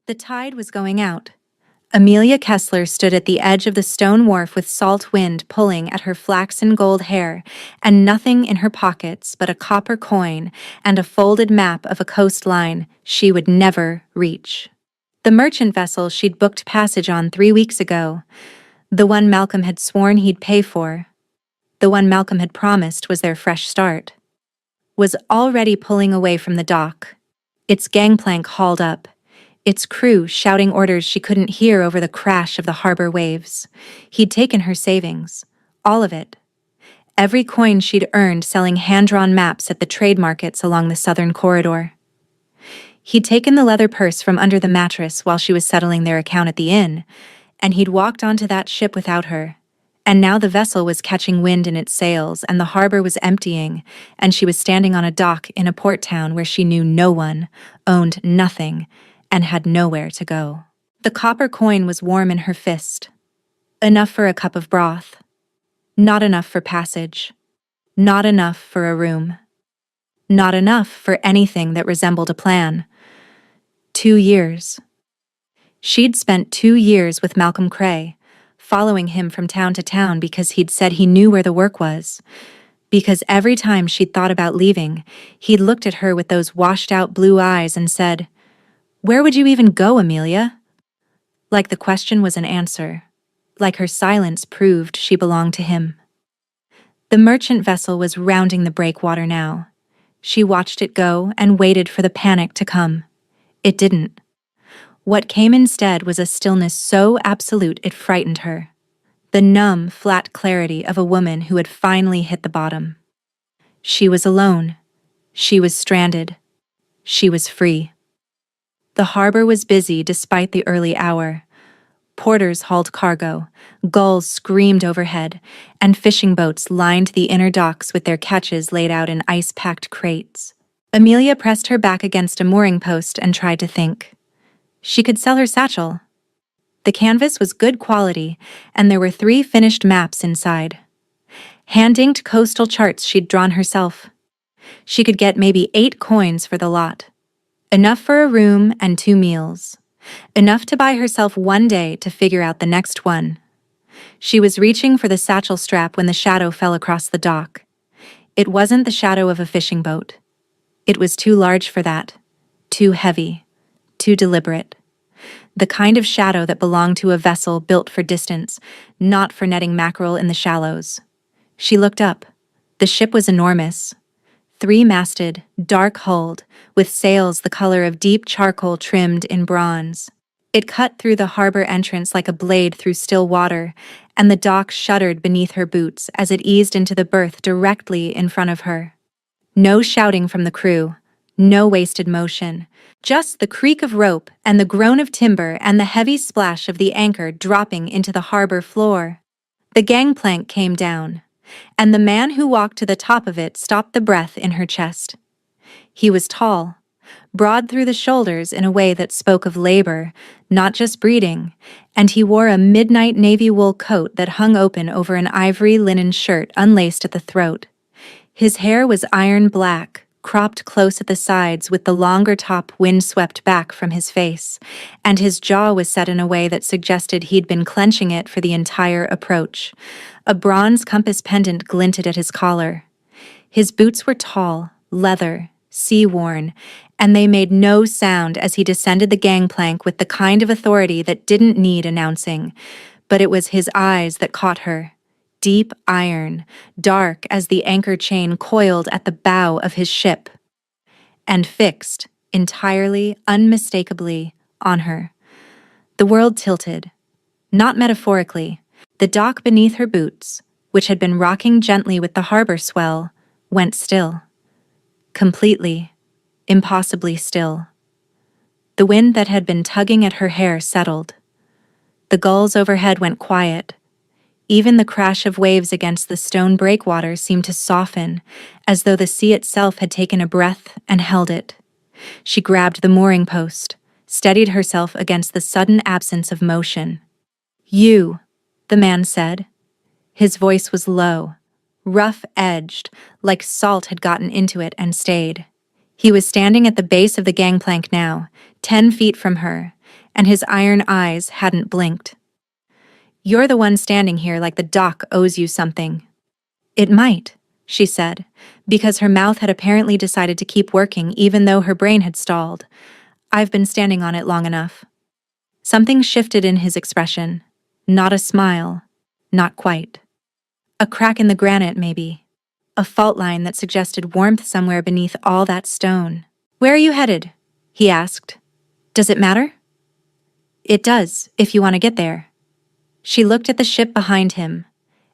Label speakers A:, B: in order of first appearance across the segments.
A: The tide was going out. Amelia Kessler stood at the edge of the stone wharf with salt wind pulling at her flaxen gold hair and nothing in her pockets but a copper coin and a folded map of a coastline she would never reach. The merchant vessel she'd booked passage on 3 weeks ago, the one Malcolm had sworn he'd pay for, the one Malcolm had promised was their fresh start, was already pulling away from the dock, its gangplank hauled up, its crew shouting orders she couldn't hear over the crash of the harbor waves. He'd taken her savings, all of it. Every coin she'd earned selling hand-drawn maps at the trade markets along the southern corridor. He'd taken the leather purse from under the mattress while she was settling their account at the inn, and he'd walked onto that ship without her. And now the vessel was catching wind in its sails, and the harbor was emptying, and she was standing on a dock in a port town where she knew no one, owned nothing, and had nowhere to go. The copper coin was warm in her fist. Enough for a cup of broth. Not enough for passage. Not enough for a room. Not enough for anything that resembled a plan. 2 years. She'd spent 2 years with Malcolm Cray, following him from town to town because he'd said he knew where the work was. Because every time she'd thought about leaving, he'd looked at her with those washed-out blue eyes and said, "Where would you even go, Amelia?" Like the question was an answer. Like her silence proved she belonged to him. The merchant vessel was rounding the breakwater now. She watched it go and waited for the panic to come. It didn't. What came instead was a stillness so absolute it frightened her. The numb, flat clarity of a woman who had finally hit the bottom. She was alone. She was stranded. She was free. The harbor was busy despite the early hour. Porters hauled cargo, gulls screamed overhead, and fishing boats lined the inner docks with their catches laid out in ice-packed crates. Amelia pressed her back against a mooring post and tried to think. She could sell her satchel. The canvas was good quality, and there were 3 finished maps inside. Hand-inked coastal charts she'd drawn herself. She could get maybe 8 coins for the lot. Enough for a room and 2 meals. Enough to buy herself 1 day to figure out the next one. She was reaching for the satchel strap when the shadow fell across the dock. It wasn't the shadow of a fishing boat. It was too large for that. Too heavy. Too deliberate. The kind of shadow that belonged to a vessel built for distance, not for netting mackerel in the shallows. She looked up. The ship was enormous. 3-masted, dark-hulled, with sails the color of deep charcoal trimmed in bronze. It cut through the harbor entrance like a blade through still water, and the dock shuddered beneath her boots as it eased into the berth directly in front of her. No shouting from the crew, no wasted motion, just the creak of rope and the groan of timber and the heavy splash of the anchor dropping into the harbor floor. The gangplank came down, and the man who walked to the top of it stopped the breath in her chest. He was tall, broad through the shoulders in a way that spoke of labor, not just breeding, and he wore a midnight navy wool coat that hung open over an ivory linen shirt unlaced at the throat. His hair was iron black, cropped close at the sides with the longer top wind-swept back from his face, and his jaw was set in a way that suggested he'd been clenching it for the entire approach. A bronze compass pendant glinted at his collar. His boots were tall, leather, sea-worn, and they made no sound as he descended the gangplank with the kind of authority that didn't need announcing. But it was his eyes that caught her. Deep iron, dark as the anchor chain coiled at the bow of his ship, and fixed, entirely, unmistakably, on her. The world tilted. Not metaphorically. The dock beneath her boots, which had been rocking gently with the harbor swell, went still. Completely, impossibly still. The wind that had been tugging at her hair settled. The gulls overhead went quiet. Even the crash of waves against the stone breakwater seemed to soften, as though the sea itself had taken a breath and held it. She grabbed the mooring post, steadied herself against the sudden absence of motion. "You," the man said. His voice was low, rough-edged, like salt had gotten into it and stayed. He was standing at the base of the gangplank now, 10 feet from her, and his iron eyes hadn't blinked. "You're the one standing here like the dock owes you something." "It might," she said, because her mouth had apparently decided to keep working even though her brain had stalled. "I've been standing on it long enough." Something shifted in his expression. Not a smile. Not quite. A crack in the granite, maybe. A fault line that suggested warmth somewhere beneath all that stone. "Where are you headed?" he asked. "Does it matter?" "It does, if you want to get there." She looked at the ship behind him,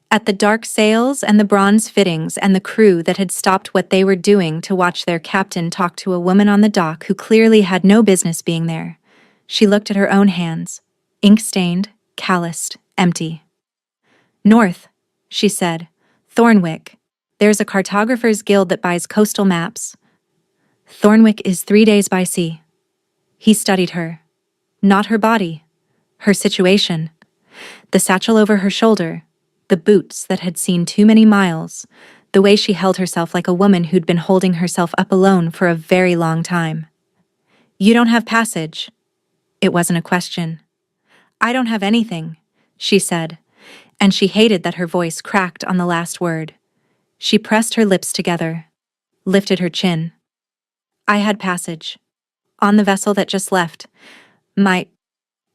A: at the dark sails and the bronze fittings and the crew that had stopped what they were doing to watch their captain talk to a woman on the dock who clearly had no business being there. She looked at her own hands, ink-stained, calloused, empty. "North," she said. "Thornwick. There's a cartographers' guild that buys coastal maps." "Thornwick is 3 days by sea." He studied her. Not her body. Her situation. The satchel over her shoulder. The boots that had seen too many miles. The way she held herself like a woman who'd been holding herself up alone for a very long time. "You don't have passage." It wasn't a question. "I don't have anything," she said, and she hated that her voice cracked on the last word. She pressed her lips together, lifted her chin. "I had passage. On the vessel that just left.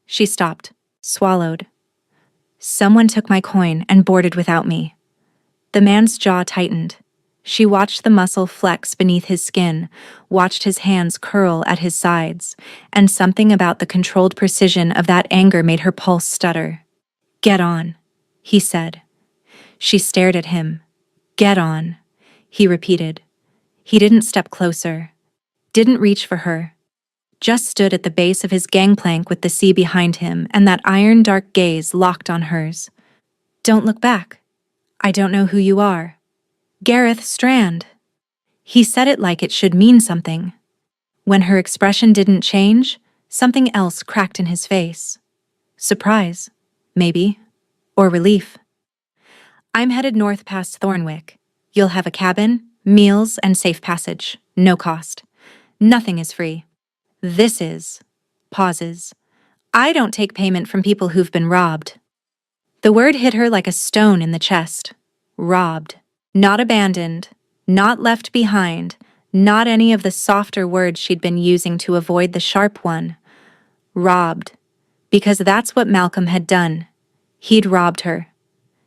A: She stopped, swallowed. "Someone took my coin and boarded without me." The man's jaw tightened. She watched the muscle flex beneath his skin, watched his hands curl at his sides, and something about the controlled precision of that anger made her pulse stutter. "Get on," he said. She stared at him. "Get on," he repeated. He didn't step closer, didn't reach for her, just stood at the base of his gangplank with the sea behind him and that iron dark gaze locked on hers. "Don't look back. I don't know who you are." "Gareth Strand." He said it like it should mean something. When her expression didn't change, something else cracked in his face. Surprise, maybe, or relief. "I'm headed north past Thornwick. You'll have a cabin, meals, and safe passage. No cost. Nothing is free. This is." Pauses. "I don't take payment from people who've been robbed." The word hit her like a stone in the chest. Robbed. Not abandoned. Not left behind. Not any of the softer words she'd been using to avoid the sharp one. Robbed. Because that's what Malcolm had done. He'd robbed her.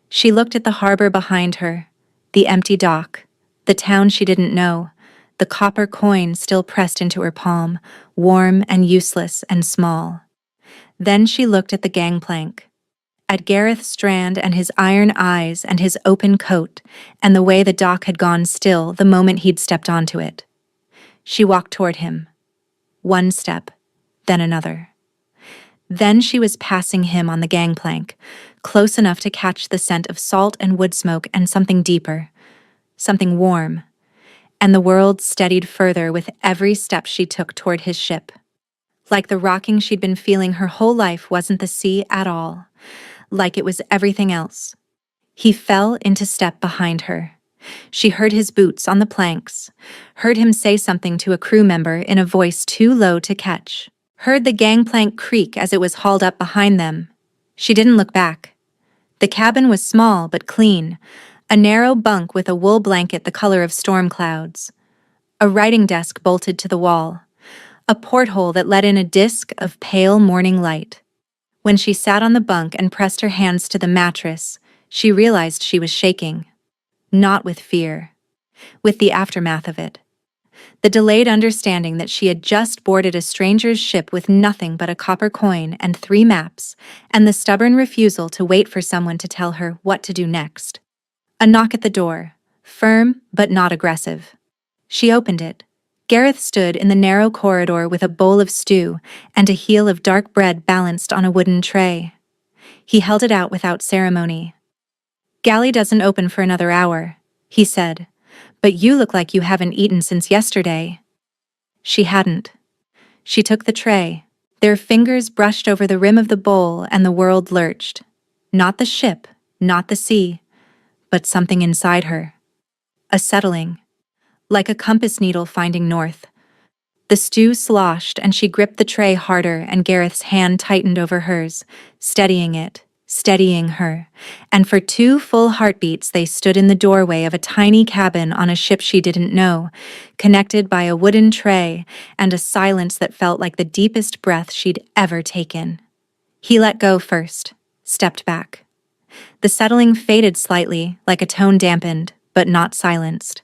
A: She looked at the harbor behind her, the empty dock, the town she didn't know, the copper coin still pressed into her palm, warm and useless and small. Then she looked at the gangplank, at Gareth Strand and his iron eyes and his open coat, and the way the dock had gone still the moment he'd stepped onto it. She walked toward him. One step, then another. Then she was passing him on the gangplank, close enough to catch the scent of salt and wood smoke and something deeper, something warm, and the world steadied further with every step she took toward his ship. Like the rocking she'd been feeling her whole life wasn't the sea at all, like it was everything else. He fell into step behind her. She heard his boots on the planks, heard him say something to a crew member in a voice too low to catch, heard the gangplank creak as it was hauled up behind them. She didn't look back. The cabin was small but clean, a narrow bunk with a wool blanket the color of storm clouds, a writing desk bolted to the wall, a porthole that let in a disk of pale morning light. When she sat on the bunk and pressed her hands to the mattress, she realized she was shaking. Not with fear, with the aftermath of it. The delayed understanding that she had just boarded a stranger's ship with nothing but a copper coin and 3 maps, and the stubborn refusal to wait for someone to tell her what to do next. A knock at the door, firm but not aggressive. She opened it. Gareth stood in the narrow corridor with a bowl of stew and a heel of dark bread balanced on a wooden tray. He held it out without ceremony. "Galley doesn't open for another hour," he said, "but you look like you haven't eaten since yesterday." She hadn't. She took the tray. Their fingers brushed over the rim of the bowl and the world lurched. Not the ship, not the sea, but something inside her. A settling. Like a compass needle finding north. The stew sloshed, and she gripped the tray harder, and Gareth's hand tightened over hers, steadying it, steadying her. And for 2 full heartbeats they stood in the doorway of a tiny cabin on a ship she didn't know, connected by a wooden tray and a silence that felt like the deepest breath she'd ever taken. He let go first, stepped back. The settling faded slightly, like a tone dampened, but not silenced.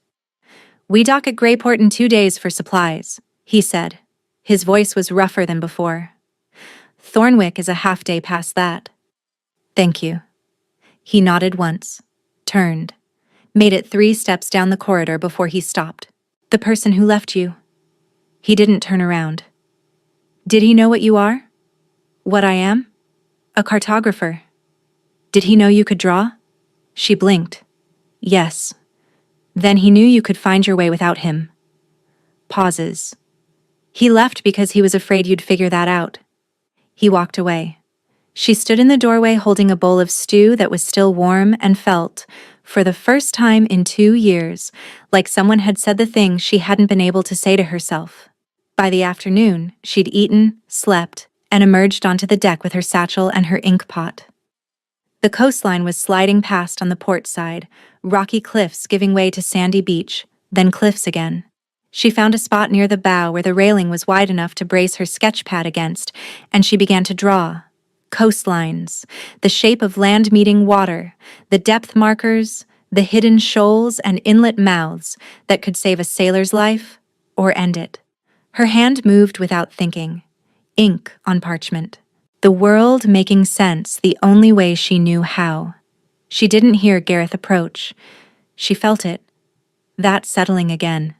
A: "We dock at Greyport in 2 days for supplies," he said. His voice was rougher than before. "Thornwick is a half-day past that." "Thank you." He nodded once, turned, made it 3 steps down the corridor before he stopped. "The person who left you." He didn't turn around. "Did he know what you are?" "What I am?" "A cartographer." "Did he know you could draw?" She blinked. "Yes." "Then he knew you could find your way without him." Pauses. "He left because he was afraid you'd figure that out." He walked away. She stood in the doorway holding a bowl of stew that was still warm and felt, for the first time in 2 years, like someone had said the thing she hadn't been able to say to herself. By the afternoon, she'd eaten, slept, and emerged onto the deck with her satchel and her ink pot. The coastline was sliding past on the port side, rocky cliffs giving way to sandy beach, then cliffs again. She found a spot near the bow where the railing was wide enough to brace her sketch pad against, and she began to draw. Coastlines, the shape of land meeting water, the depth markers, the hidden shoals and inlet mouths that could save a sailor's life or end it. Her hand moved without thinking. Ink on parchment. The world making sense the only way she knew how. She didn't hear Gareth approach. She felt it. That settling again.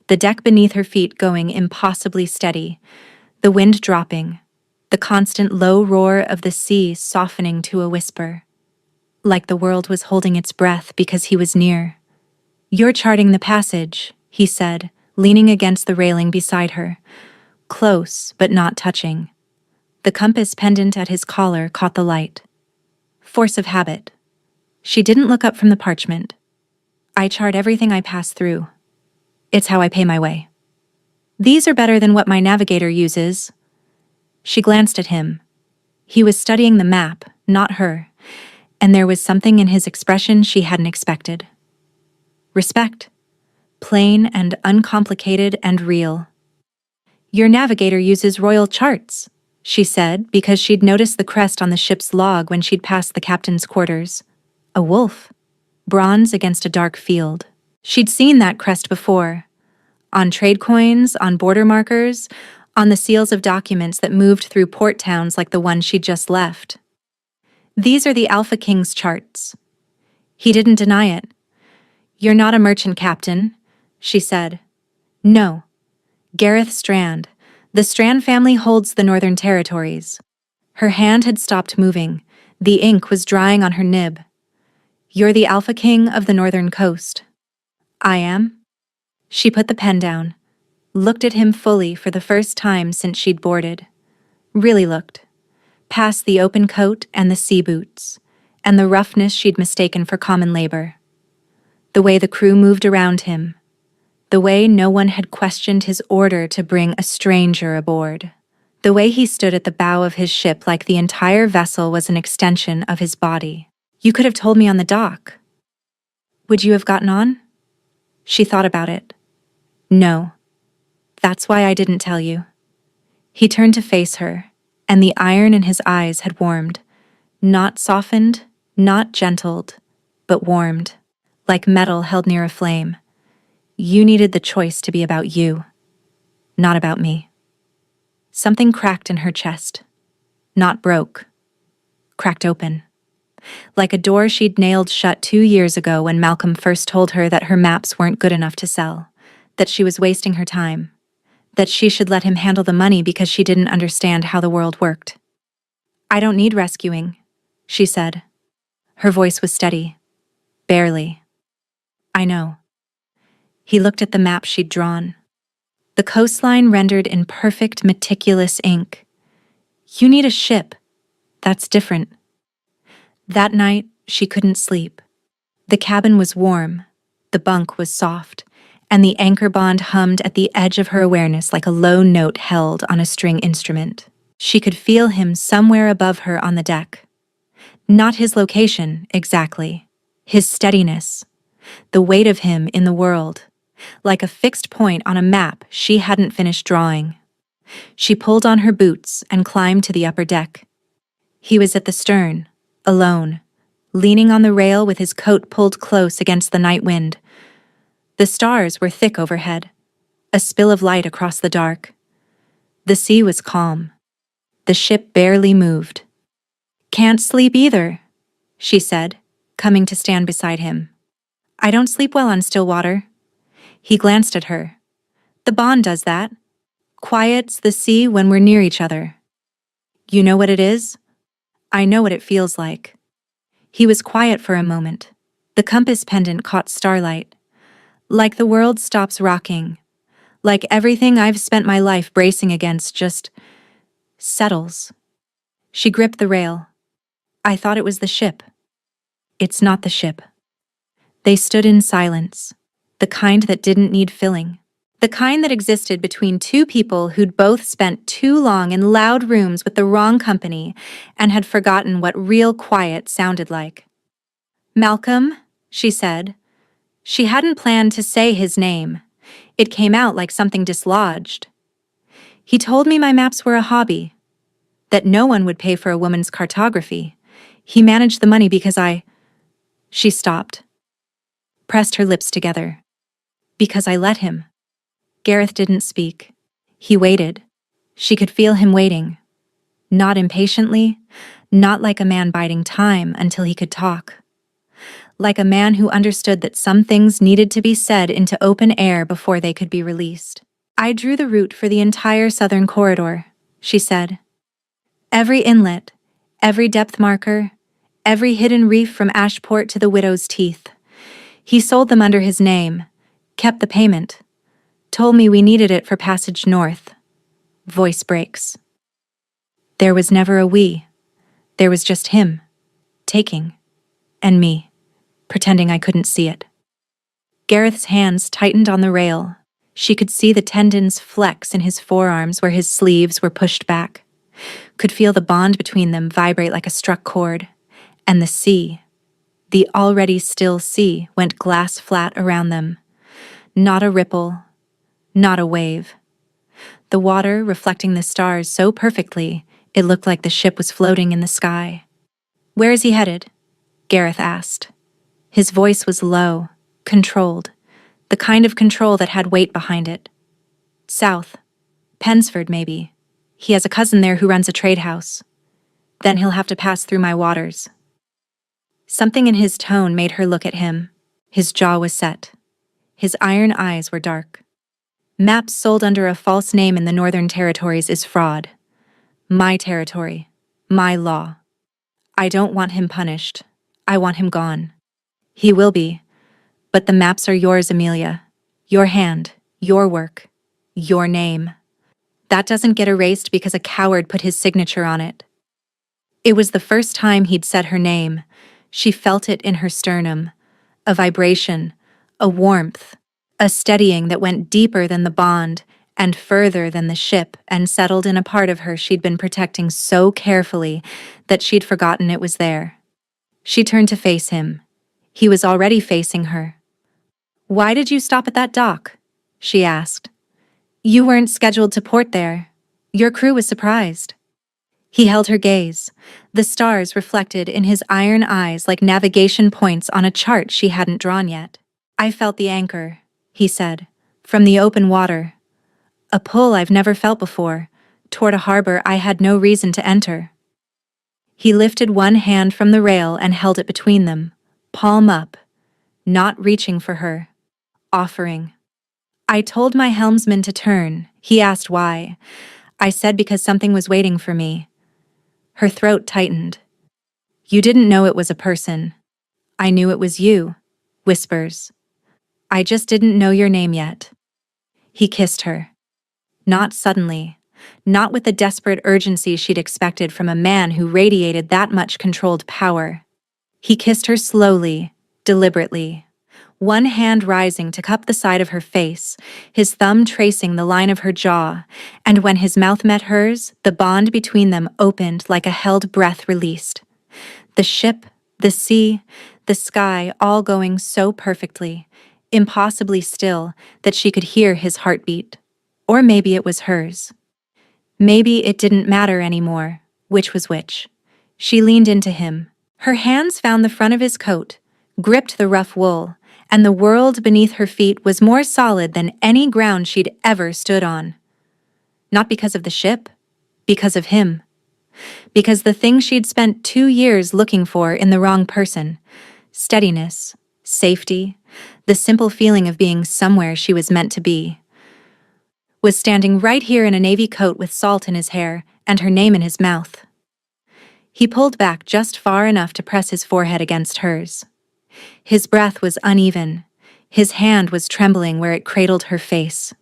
A: The deck beneath her feet going impossibly steady. The wind dropping. The constant low roar of the sea softening to a whisper. Like the world was holding its breath because he was near. "You're charting the passage," he said, leaning against the railing beside her. Close, but not touching. The compass pendant at his collar caught the light. Force of habit. She didn't look up from the parchment. "I chart everything I pass through. It's how I pay my way. These are better than what my navigator uses." She glanced at him. He was studying the map, not her, and there was something in his expression she hadn't expected. Respect. Plain and uncomplicated and real. "Your navigator uses royal charts," she said, because she'd noticed the crest on the ship's log when she'd passed the captain's quarters. A wolf. Bronze against a dark field. She'd seen that crest before. On trade coins, on border markers, on the seals of documents that moved through port towns like the one she'd just left. "These are the Alpha King's charts." He didn't deny it. "You're not a merchant captain," she said. "No. Gareth Strand. The Strand family holds the Northern Territories." Her hand had stopped moving. The ink was drying on her nib. "You're the Alpha King of the Northern Coast." "I am?" She put the pen down, looked at him fully for the first time since she'd boarded. Really looked. Past the open coat and the sea boots, and the roughness she'd mistaken for common labor. The way the crew moved around him. The way no one had questioned his order to bring a stranger aboard. The way he stood at the bow of his ship like the entire vessel was an extension of his body. "You could have told me on the dock." "Would you have gotten on?" She thought about it. "No. That's why I didn't tell you." He turned to face her, and the iron in his eyes had warmed. Not softened, not gentled, but warmed, like metal held near a flame. "You needed the choice to be about you, not about me." Something cracked in her chest. Not broke. Cracked open. Like a door she'd nailed shut 2 years ago when Malcolm first told her that her maps weren't good enough to sell, that she was wasting her time, that she should let him handle the money because she didn't understand how the world worked. "I don't need rescuing," she said. Her voice was steady. "Barely." "I know." He looked at the map she'd drawn. The coastline rendered in perfect, meticulous ink. "You need a ship. That's different." That night, she couldn't sleep. The cabin was warm. The bunk was soft. and the anchor bond hummed at the edge of her awareness like a low note held on a string instrument. She could feel him somewhere above her on the deck. Not his location, exactly. His steadiness. The weight of him in the world. Like a fixed point on a map she hadn't finished drawing. She pulled on her boots and climbed to the upper deck. He was at the stern, alone, leaning on the rail with his coat pulled close against the night wind. The stars were thick overhead, a spill of light across the dark. The sea was calm. The ship barely moved. "Can't sleep either," she said, coming to stand beside him. "I don't sleep well on still water." He glanced at her. "The bond does that. Quiets the sea when we're near each other." "You know what it is?" "I know what it feels like." He was quiet for a moment. The compass pendant caught starlight. Like the world stops rocking. Like everything I've spent my life bracing against just settles. She gripped the rail. "I thought it was the ship." "It's not the ship." They stood in silence, the kind that didn't need filling. The kind that existed between two people who'd both spent too long in loud rooms with the wrong company and had forgotten what real quiet sounded like. "Malcolm," she said. She hadn't planned to say his name. It came out like something dislodged. "He told me my maps were a hobby, that no one would pay for a woman's cartography. He managed the money because I—" She stopped, pressed her lips together. "Because I let him." Gareth didn't speak. He waited. She could feel him waiting. Not impatiently, not like a man biding time until he could talk. Like a man who understood that some things needed to be said into open air before they could be released. "I drew the route for the entire southern corridor," she said. "Every inlet, every depth marker, every hidden reef from Ashport to the Widow's Teeth. He sold them under his name, kept the payment, told me we needed it for passage north." Voice breaks. There was never a we. There was just him, taking, and me, pretending I couldn't see it. Gareth's hands tightened on the rail. She could see the tendons flex in his forearms where his sleeves were pushed back. Could feel the bond between them vibrate like a struck chord. And the sea, the already still sea, went glass flat around them. Not a ripple, not a wave. The water reflecting the stars so perfectly, it looked like the ship was floating in the sky. "Where is he headed?" Gareth asked. His voice was low, controlled, the kind of control that had weight behind it. "South. Pensford, maybe. He has a cousin there who runs a trade house. Then he'll have to pass through my waters." Something in his tone made her look at him. His jaw was set. His iron eyes were dark. "Maps sold under a false name in the Northern Territories is fraud. My territory. My law. I don't want him punished. I want him gone. He will be. But the maps are yours, Amelia. Your hand, your work, your name. That doesn't get erased because a coward put his signature on it." It was the first time he'd said her name. She felt it in her sternum. A vibration, a warmth, a steadying that went deeper than the bond and further than the ship and settled in a part of her she'd been protecting so carefully that she'd forgotten it was there. She turned to face him. He was already facing her. "Why did you stop at that dock?" she asked. "You weren't scheduled to port there. Your crew was surprised." He held her gaze, the stars reflected in his iron eyes like navigation points on a chart she hadn't drawn yet. "I felt the anchor," he said, "from the open water. A pull I've never felt before, toward a harbor I had no reason to enter." He lifted one hand from the rail and held it between them, palm up, not reaching for her, offering. "I told my helmsman to turn. He asked why. I said because something was waiting for me." Her throat tightened. "You didn't know it was a person. I knew it was you." Whispers. "I just didn't know your name yet." He kissed her. Not suddenly, not with the desperate urgency she'd expected from a man who radiated that much controlled power. He kissed her slowly, deliberately, one hand rising to cup the side of her face, his thumb tracing the line of her jaw, and when his mouth met hers, the bond between them opened like a held breath released. The ship, the sea, the sky all going so perfectly, impossibly still that she could hear his heartbeat. Or maybe it was hers. Maybe it didn't matter anymore, which was which. She leaned into him. Her hands found the front of his coat, gripped the rough wool, and the world beneath her feet was more solid than any ground she'd ever stood on. Not because of the ship, because of him. Because the thing she'd spent 2 years looking for in the wrong person, steadiness, safety, the simple feeling of being somewhere she was meant to be, was standing right here in a navy coat with salt in his hair and her name in his mouth. He pulled back just far enough to press his forehead against hers. His breath was uneven. His hand was trembling where it cradled her face.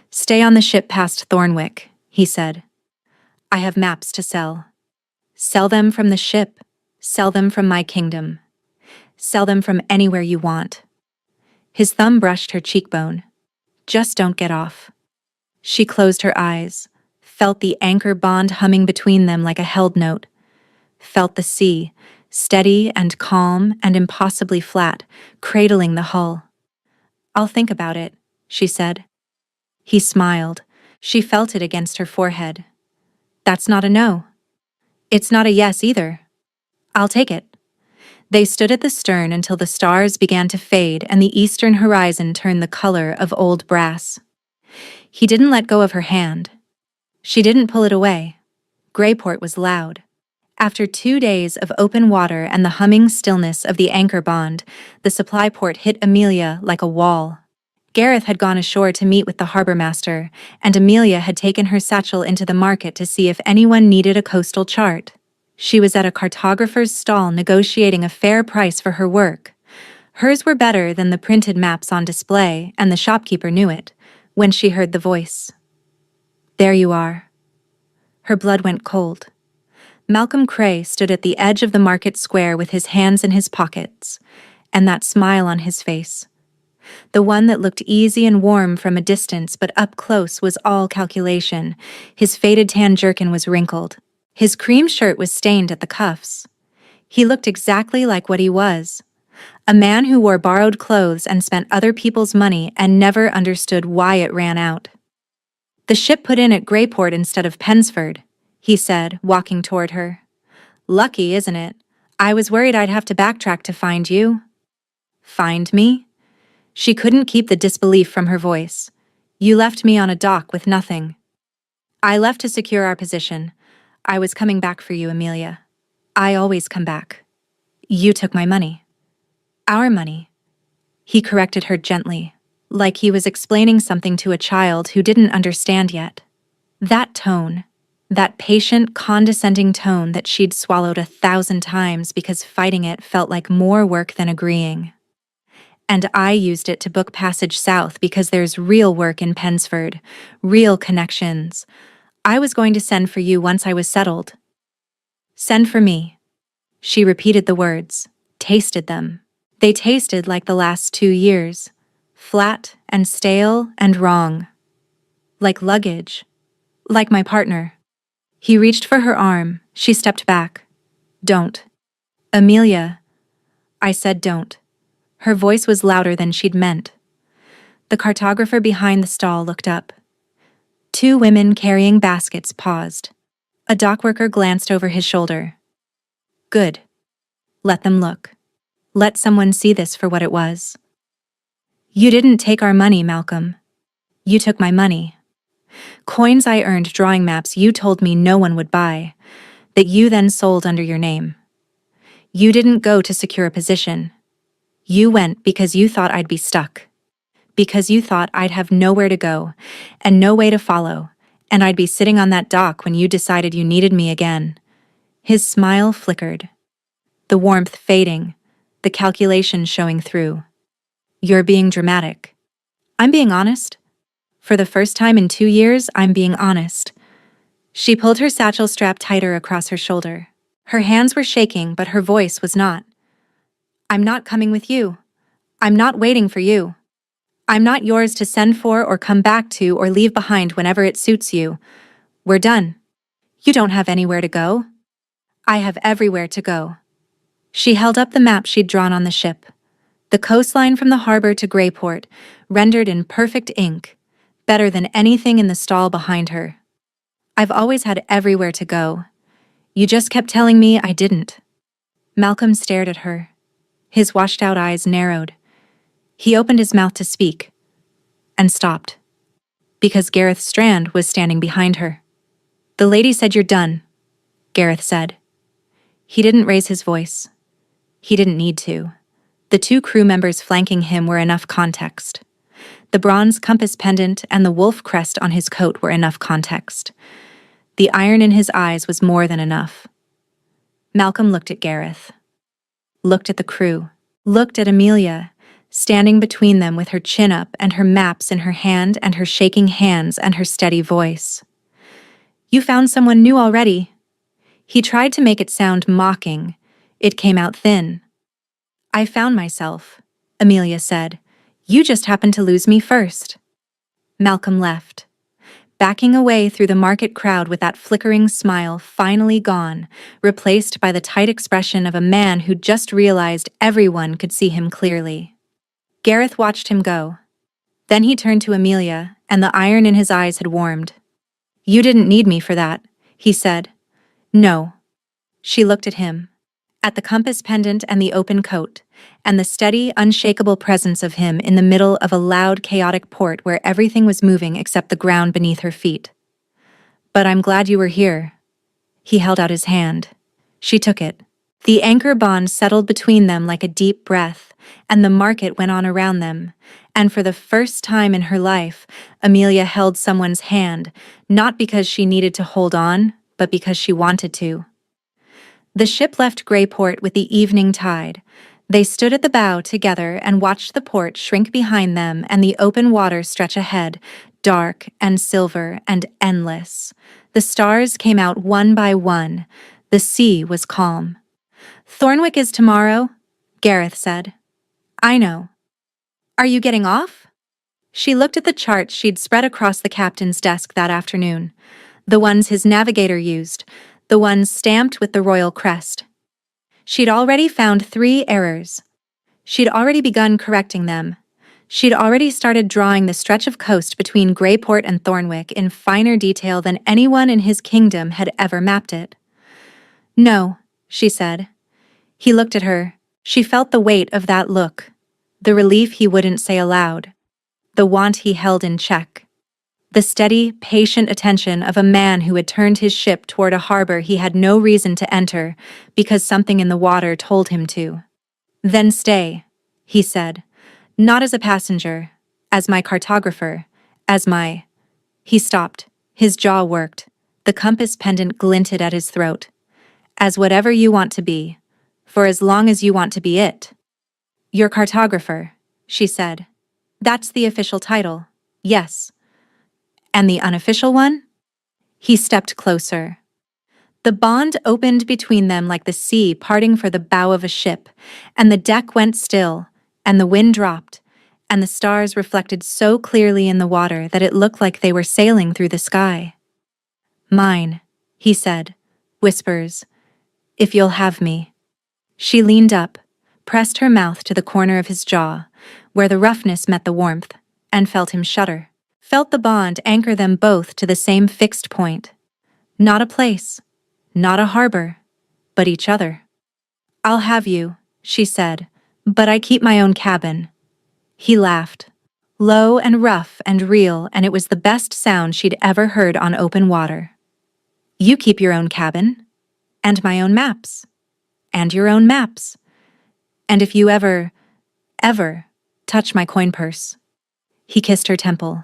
A: "Stay on the ship past Thornwick," he said. "I have maps to sell. Sell them from the ship. Sell them from my kingdom. Sell them from anywhere you want." His thumb brushed her cheekbone. "Just don't get off." She closed her eyes, felt the anchor bond humming between them like a held note, felt the sea, steady and calm and impossibly flat, cradling the hull. "I'll think about it," she said. He smiled. She felt it against her forehead. "That's not a no. It's not a yes either. I'll take it." They stood at the stern until the stars began to fade and the eastern horizon turned the color of old brass. He didn't let go of her hand. She didn't pull it away. Greyport was loud. After 2 days of open water and the humming stillness of the anchor bond, the supply port hit Amelia like a wall. Gareth had gone ashore to meet with the harbor master, and Amelia had taken her satchel into the market to see if anyone needed a coastal chart. She was at a cartographer's stall negotiating a fair price for her work. Hers were better than the printed maps on display, and the shopkeeper knew it, when she heard the voice. "There you are." Her blood went cold. Malcolm Cray stood at the edge of the market square with his hands in his pockets, and that smile on his face. The one that looked easy and warm from a distance but up close was all calculation. His faded tan jerkin was wrinkled. His cream shirt was stained at the cuffs. He looked exactly like what he was. A man who wore borrowed clothes and spent other people's money and never understood why it ran out. "The ship put in at Greyport instead of Pensford," he said, walking toward her. "Lucky, isn't it? I was worried I'd have to backtrack to find you." "Find me?" She couldn't keep the disbelief from her voice. "You left me on a dock with nothing." "I left to secure our position. I was coming back for you, Amelia. I always come back. You took my money." "Our money." He corrected her gently, like he was explaining something to a child who didn't understand yet. That tone, that patient, condescending tone that she'd swallowed 1,000 times because fighting it felt like more work than agreeing. "And I used it to book passage south because there's real work in Pensford, real connections. I was going to send for you once I was settled." "Send for me." She repeated the words, tasted them. They tasted like the last 2 years, flat and stale and wrong. Like luggage. Like my partner. He reached for her arm. She stepped back. "Don't." "Amelia." I said don't. Her voice was louder than she'd meant. The cartographer behind the stall looked up. 2 women carrying baskets paused. A dockworker glanced over his shoulder. "Good. Let them look. Let someone see this for what it was." "You didn't take our money, Malcolm. You took my money. Coins I earned drawing maps you told me no one would buy, that you then sold under your name. You didn't go to secure a position. You went because you thought I'd be stuck. Because you thought I'd have nowhere to go, and no way to follow, and I'd be sitting on that dock when you decided you needed me again." His smile flickered. The warmth fading, the calculation showing through. "You're being dramatic." "I'm being honest. For the first time in 2 years, I'm being honest." She pulled her satchel strap tighter across her shoulder. Her hands were shaking, but her voice was not. "I'm not coming with you. I'm not waiting for you. I'm not yours to send for or come back to or leave behind whenever it suits you. We're done. You don't have anywhere to go. I have everywhere to go. She held up the map she'd drawn on the ship. The coastline from the harbor to Greyport, rendered in perfect ink, better than anything in the stall behind her. I've always had everywhere to go. You just kept telling me I didn't. Malcolm stared at her. His washed-out eyes narrowed. He opened his mouth to speak, and stopped, because Gareth Strand was standing behind her. The lady said you're done, Gareth said. He didn't raise his voice. He didn't need to. The two crew members flanking him were enough context. The bronze compass pendant and the wolf crest on his coat were enough context. The iron in his eyes was more than enough. Malcolm looked at Gareth. Looked at the crew. Looked at Amelia, standing between them with her chin up and her maps in her hand and her shaking hands and her steady voice. You found someone new already. He tried to make it sound mocking. It came out thin. I found myself, Amelia said. You just happened to lose me first. Malcolm left, backing away through the market crowd with that flickering smile finally gone, replaced by the tight expression of a man who'd just realized everyone could see him clearly. Gareth watched him go. Then he turned to Amelia, and the iron in his eyes had warmed. You didn't need me for that, he said. No. She looked at him, at the compass pendant and the open coat, and the steady, unshakable presence of him in the middle of a loud, chaotic port where everything was moving except the ground beneath her feet. But I'm glad you were here. He held out his hand. She took it. The anchor bond settled between them like a deep breath, and the market went on around them, and for the first time in her life, Amelia held someone's hand, not because she needed to hold on, but because she wanted to. The ship left Greyport with the evening tide. They stood at the bow together and watched the port shrink behind them and the open water stretch ahead, dark and silver and endless. The stars came out one by one. The sea was calm. Thornwick is tomorrow, Gareth said. I know. Are you getting off? She looked at the charts she'd spread across the captain's desk that afternoon, the ones his navigator used, the ones stamped with the royal crest. She'd already found 3 errors. She'd already begun correcting them. She'd already started drawing the stretch of coast between Greyport and Thornwick in finer detail than anyone in his kingdom had ever mapped it. No, she said. He looked at her. She felt the weight of that look, the relief he wouldn't say aloud, the want he held in check, the steady, patient attention of a man who had turned his ship toward a harbor he had no reason to enter because something in the water told him to. Then stay, he said, not as a passenger, as my cartographer, as my... He stopped. His jaw worked. The compass pendant glinted at his throat. As whatever you want to be, for as long as you want to be it. Your cartographer, she said. That's the official title, yes. And the unofficial one? He stepped closer. The bond opened between them like the sea parting for the bow of a ship, and the deck went still, and the wind dropped, and the stars reflected so clearly in the water that it looked like they were sailing through the sky. Mine, he said, whispers, if you'll have me. She leaned up, pressed her mouth to the corner of his jaw, where the roughness met the warmth, and felt him shudder. Felt the bond anchor them both to the same fixed point. Not a place, not a harbor, but each other. I'll have you, she said, but I keep my own cabin. He laughed, low and rough and real, and it was the best sound she'd ever heard on open water. You keep your own cabin, and my own maps, and your own maps. And if you ever touch my coin purse. He kissed her temple.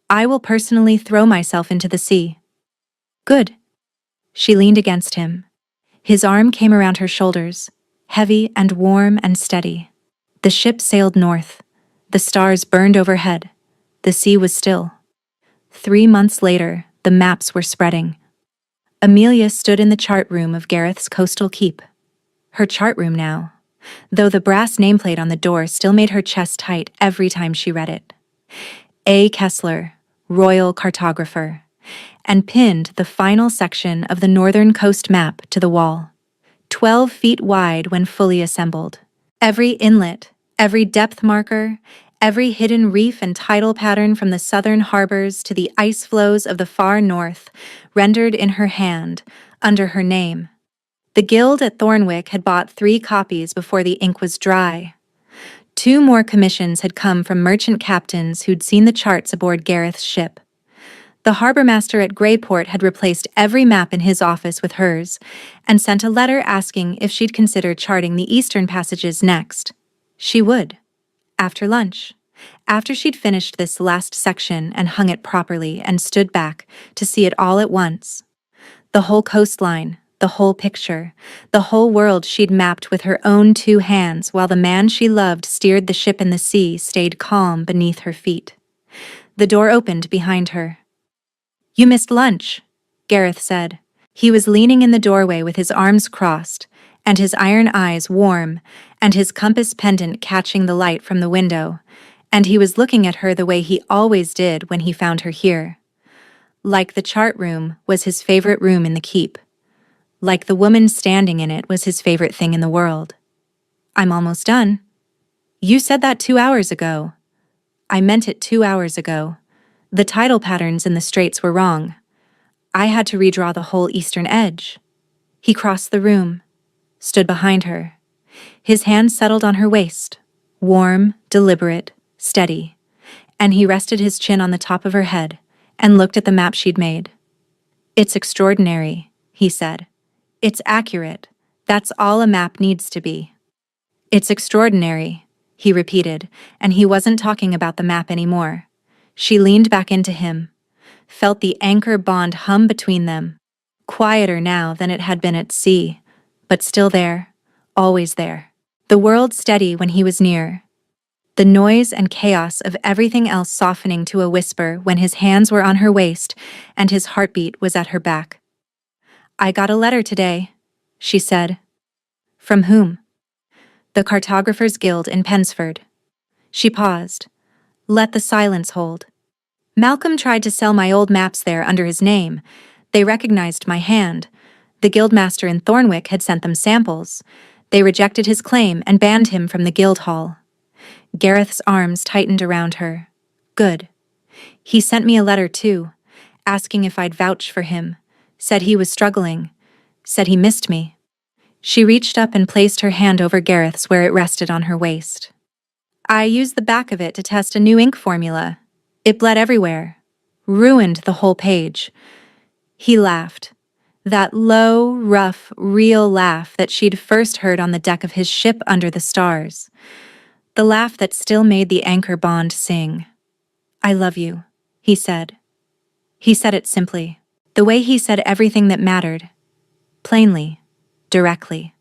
A: I will personally throw myself into the sea. Good. She leaned against him. His arm came around her shoulders, heavy and warm and steady. The ship sailed north. The stars burned overhead. The sea was still. 3 months later, the maps were spreading. Amelia stood in the chart room of Gareth's coastal keep. Her chart room now. though the brass nameplate on the door still made her chest tight every time she read it. A. Kessler, Royal Cartographer, and pinned the final section of the Northern Coast map to the wall, 12 feet wide when fully assembled. Every inlet, every depth marker, every hidden reef and tidal pattern from the southern harbors to the ice flows of the far north, rendered in her hand, under her name. The guild at Thornwick had bought 3 copies before the ink was dry. 2 more commissions had come from merchant captains who'd seen the charts aboard Gareth's ship. The harbormaster at Greyport had replaced every map in his office with hers, and sent a letter asking if she'd consider charting the eastern passages next. She would. After lunch. After she'd finished this last section and hung it properly and stood back to see it all at once. The whole coastline, the whole picture, the whole world she'd mapped with her own 2 hands while the man she loved steered the ship in the sea stayed calm beneath her feet. The door opened behind her. "You missed lunch," Gareth said. He was leaning in the doorway with his arms crossed, and his iron eyes warm, and his compass pendant catching the light from the window, and he was looking at her the way he always did when he found her here. Like the chart room was his favorite room in the keep. Like the woman standing in it was his favorite thing in the world. "I'm almost done." "You said that 2 hours ago." "I meant it 2 hours ago. The tidal patterns in the straits were wrong. I had to redraw the whole eastern edge." He crossed the room, stood behind her. His hand settled on her waist, warm, deliberate, steady, and he rested his chin on the top of her head and looked at the map she'd made. "It's extraordinary," he said. "It's accurate. That's all a map needs to be." "It's extraordinary," he repeated, and he wasn't talking about the map anymore. She leaned back into him, felt the anchor bond hum between them, quieter now than it had been at sea, but still there, always there. The world steady when he was near. The noise and chaos of everything else softening to a whisper when his hands were on her waist and his heartbeat was at her back. "I got a letter today," she said. "From whom?" "The Cartographers' Guild in Pensford." She paused. Let the silence hold. "Malcolm tried to sell my old maps there under his name. They recognized my hand. The guildmaster in Thornwick had sent them samples. They rejected his claim and banned him from the guild hall." Gareth's arms tightened around her. "Good. He sent me a letter too, asking if I'd vouch for him. Said he was struggling. Said he missed me." She reached up and placed her hand over Gareth's where it rested on her waist. "I used the back of it to test a new ink formula. It bled everywhere. Ruined the whole page." He laughed. That low, rough, real laugh that she'd first heard on the deck of his ship under the stars. The laugh that still made the anchor bond sing. "I love you," he said. He said it simply, the way he said everything that mattered. Plainly, directly,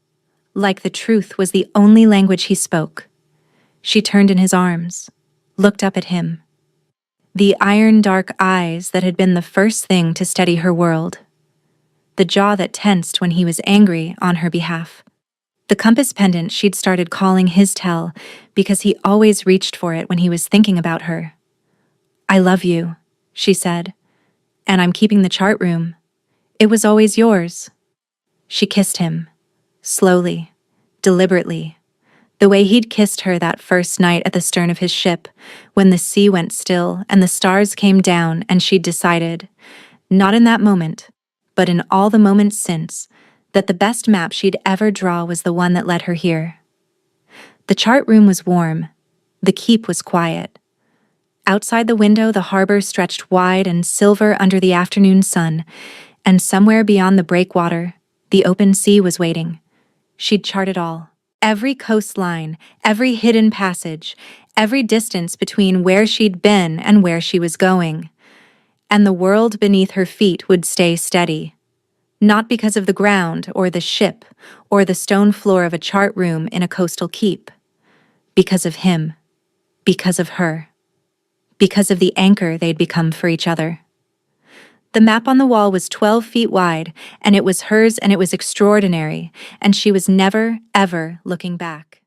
A: like the truth was the only language he spoke. She turned in his arms, looked up at him. The iron-dark eyes that had been the first thing to steady her world. The jaw that tensed when he was angry on her behalf. The compass pendant she'd started calling his tell because he always reached for it when he was thinking about her. "I love you," she said, "and I'm keeping the chart room. It was always yours." She kissed him, slowly, deliberately, the way he'd kissed her that first night at the stern of his ship, when the sea went still and the stars came down and she'd decided, not in that moment, but in all the moments since, that the best map she'd ever draw was the one that led her here. The chart room was warm. The keep was quiet. Outside the window, the harbor stretched wide and silver under the afternoon sun, and somewhere beyond the breakwater, the open sea was waiting. She'd chart it all. Every coastline, every hidden passage, every distance between where she'd been and where she was going. And the world beneath her feet would stay steady. Not because of the ground or the ship or the stone floor of a chart room in a coastal keep. Because of him. Because of her. Because of the anchor they'd become for each other. The map on the wall was 12 feet wide, and it was hers and it was extraordinary, and she was never, ever looking back.